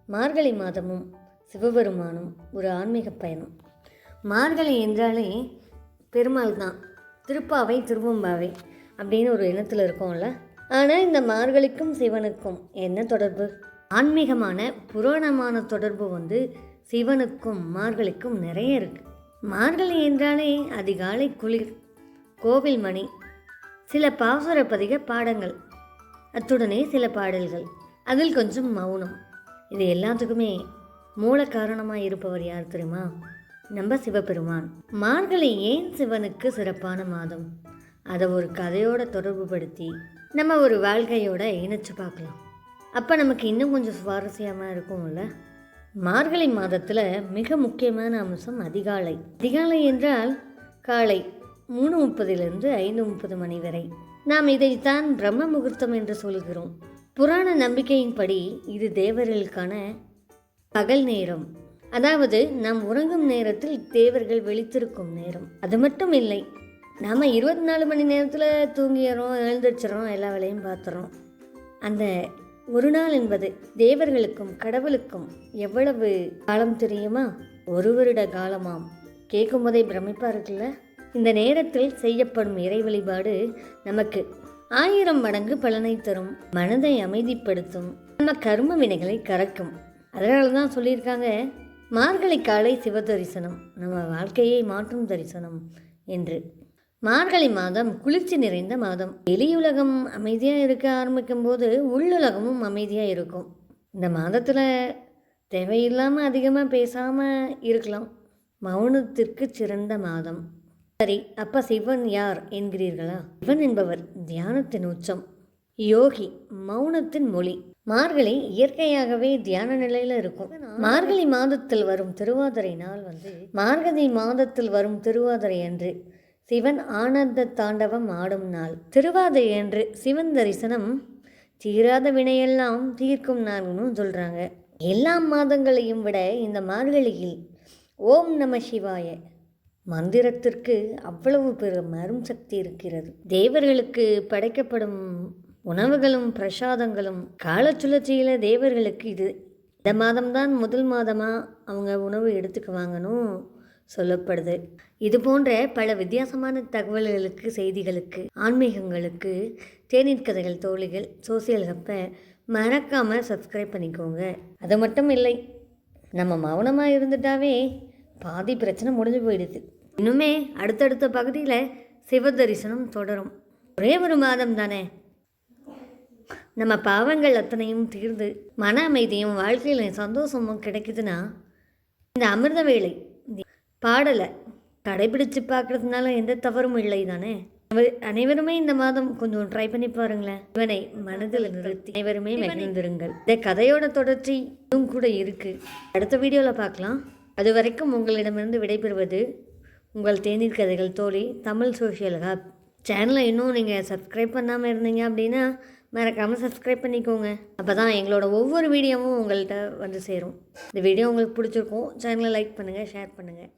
மார்கழி மாதமும் சிவபெருமானும் ஒரு ஆன்மீக பயணம். மார்கழி என்றாலே பெருமாள் தான், திருப்பாவை திருவம்பாவை அப்படின்னு ஒரு எண்ணத்தில் இருக்கோம்ல. ஆனால் இந்த மார்கழிக்கும் சிவனுக்கும் என்ன தொடர்பு? ஆன்மீகமான புராணமான தொடர்பு சிவனுக்கும் மார்கழிக்கும் நிறைய இருக்குது. மார்கழி என்றாலே அதிகாலை குளிர், கோவில் மணி, சில பாசுர பதிக பாடங்கள், அத்துடனே சில பாடல்கள், அதில் கொஞ்சம் மௌனம். இது எல்லாத்துக்குமே மூல காரணமாக இருப்பவர் யார் தெரியுமா? நம்ம சிவபெருமான். மார்கழி ஏன் சிவனுக்கு சிறப்பான மாதம்? அதை ஒரு கதையோட தொடர்புபடுத்தி நம்ம ஒரு வாழ்க்கையோட இணைச்சு பார்க்கலாம். அப்போ நமக்கு இன்னும் கொஞ்சம் சுவாரஸ்யமாக இருக்கும்ல. மார்கழி மாதத்தில் மிக முக்கியமான அம்சம் அதிகாலை. அதிகாலை என்றால் காலை 3:30 5:30 மணி வரை. நாம் இதைத்தான் பிரம்ம முகூர்த்தம் என்று சொல்கிறோம். புராண நம்பிக்கையின்படி இது தேவர்களுக்கான பகல் நேரம், அதாவது நாம் உறங்கும் நேரத்தில் தேவர்கள் விழித்திருக்கும் நேரம். அது மட்டும் இல்லை, நாம் 24 மணி நேரத்தில் தூங்கிடுறோம், எழுந்திரிச்சிடறோம், எல்லா வேலையும் பார்த்துறோம். அந்த ஒரு நாள் என்பது தேவர்களுக்கும் கடவுளுக்கும் எவ்வளவு காலம் தெரியுமா? 1 வருட காலமாம். கேட்கும் போதே பிரமிப்பாக இருக்குல்ல. இந்த நேரத்தில் செய்யப்படும் இறை வழிபாடு நமக்கு 1000 மடங்கு பலனை தரும், மனதை அமைதிப்படுத்தும், நம்ம கர்ம வினைகளை கரைக்கும். அதனால தான் சொல்லியிருக்காங்க, மார்கழி காலை சிவ தரிசனம் நம்ம வாழ்க்கையை மாற்றும் தரிசனம் என்று. மார்கழி மாதம் குளிர்ச்சி நிறைந்த மாதம். வெளியுலகம் அமைதியாக இருக்க ஆரம்பிக்கும் போது உள்ளுலகமும் அமைதியாக இருக்கும். இந்த மாதத்தில் தேவையில்லாமல் அதிகமாக பேசாமல் இருக்கலாம். மௌனத்திற்கு சிறந்த மாதம். சரி, அப்போ சிவன் யார் என்கிறீர்களா? சிவன் என்பவர் தியானத்தின் உச்சம், யோகி, மௌனத்தின் மொழி. மார்கழி இயற்கையாகவே தியான நிலையில் இருக்கும். மார்கழி மாதத்தில் வரும் திருவாதிரை நாள் மார்கழி மாதத்தில் வரும் திருவாதிரை அன்று சிவன் ஆனந்த தாண்டவம் ஆடும் நாள். திருவாதிரை அன்று சிவன் தரிசனம் தீராத வினையெல்லாம் தீர்க்கும் நாள்னு சொல்கிறாங்க. எல்லா மாதங்களையும் விட இந்த மார்கழியில் ஓம் நம சிவாய மந்திரத்திற்கு அவ்வளவு பெரும் அரும் சக்தி இருக்கிறது. தேவர்களுக்கு படைக்கப்படும் உணவுகளும் பிரசாதங்களும் காலச்சுழற்சியில் தேவர்களுக்கு இந்த மாதம்தான் முதல் மாதமாக அவங்க உணவு எடுத்துக்குவாங்கன்னு சொல்லப்படுது. இது போன்ற பல வித்தியாசமான தகவல்களுக்கு, செய்திகளுக்கு, ஆன்மீகங்களுக்கு தேநீர் கதைகள் தோழிகள் சோசியல் ஹப்பை மறக்காமல் சப்ஸ்கிரைப் பண்ணிக்கோங்க. அது மட்டும் இல்லை, நம்ம மௌனமாக இருந்துட்டாவே பாதி பிரச்சனை முடிஞ்சு போயிடுது. இன்னுமே அடுத்தடுத்த பகுதியில் சிவ தரிசனம் தொடரும். ஒரே ஒரு மாதம் தானே, நம்ம பாவங்கள் அத்தனையும் தீர்ந்து மன அமைதியும் வாழ்க்கையில் சந்தோஷமும் கிடைக்குதுன்னா இந்த அமிர்த வேளை பாடலை கடைபிடிச்சு பார்க்கறதுனால எந்த தவறும் இல்லை தானே. அனைவருமே இந்த மாதம் கொஞ்சம் ட்ரை பண்ணி பாருங்களேன். இவனை மனதில் நிறுத்தி அனைவருமே மகிழ்ந்திருங்கள். இந்த கதையோட தொடர்ச்சி இதுவும் கூட இருக்குது. அடுத்த வீடியோவில் பார்க்கலாம். அது வரைக்கும் உங்களிடமிருந்து விடைபெறுவது உங்கள் தேநீர் கதைகள் தோழி, தமிழ் சோஷியல் ஹப். சேனலை இன்னும் நீங்கள் சப்ஸ்கிரைப் பண்ணாமல் இருந்தீங்க அப்படின்னா மறக்காமல் சப்ஸ்கிரைப் பண்ணிக்கோங்க. அப்போ தான் எங்களோட ஒவ்வொரு வீடியோவும் உங்கள்கிட்ட சேரும். இந்த வீடியோ உங்களுக்கு பிடிச்சிருக்கும், சேனலை லைக் பண்ணுங்கள், ஷேர் பண்ணுங்கள்.